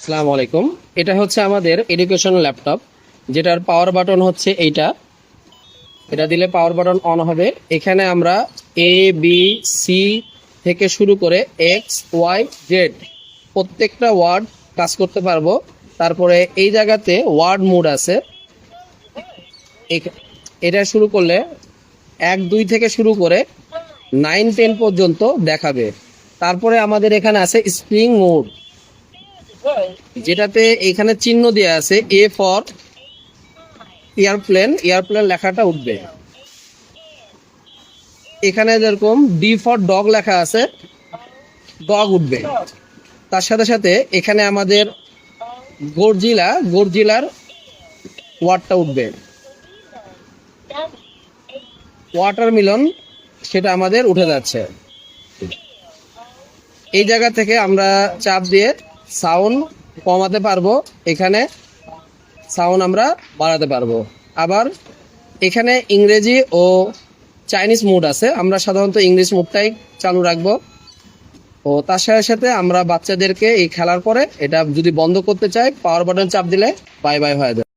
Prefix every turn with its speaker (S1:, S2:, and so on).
S1: আসসালামু আলাইকুম। এটা হচ্ছে আমাদের এডুকেশন ল্যাপটপ, যেটার পাওয়ার বাটন হচ্ছে এইটা। এটা দিলে পাওয়ার বাটন অন হবে। এখানে আমরা এ বি সি থেকে শুরু করে এক্স ওয়াই জেড প্রত্যেকটা ওয়ার্ড কাজ করতে পারবো। তারপরে এই জায়গাতে ওয়ার্ড মোড আছে। এটা শুরু করলে 1 2 থেকে শুরু করে 9 10 পর্যন্ত দেখাবে। তারপরে আমাদের এখানে আছে স্প্রিং মোড, যেটাতে এখানে চিহ্ন দেওয়া আছে এ ফর এয়ারপ্লেন, এয়ারপ্লেন লেখাটা উঠবে। এখানে যেরকম ডি ফর ডগ লেখা আছে, ডগ উঠবে। তার সাথে সাথে এখানে আমাদের গর্জিলার ওয়ার্ডটা উঠবে। ওয়াটারমেলন সেটা আমাদের উঠে যাচ্ছে। এই জায়গা থেকে আমরা চাপ দিয়ে সাউন্ড কমাতে পারবো, এখানে সাউন্ড আমরা বাড়াতে পারবো। আবার এখানে ইংরেজি ও চাইনিজ মোড আছে, আমরা সাধারণত ইংলিশ মোডটাই চালু রাখবো। ও তার সাথে সাথে আমরা বাচ্চাদেরকে এই খেলার পরে এটা যদি বন্ধ করতে চাই, পাওয়ার বাটন চাপ দিলে বাই বাই হয়ে যাবে।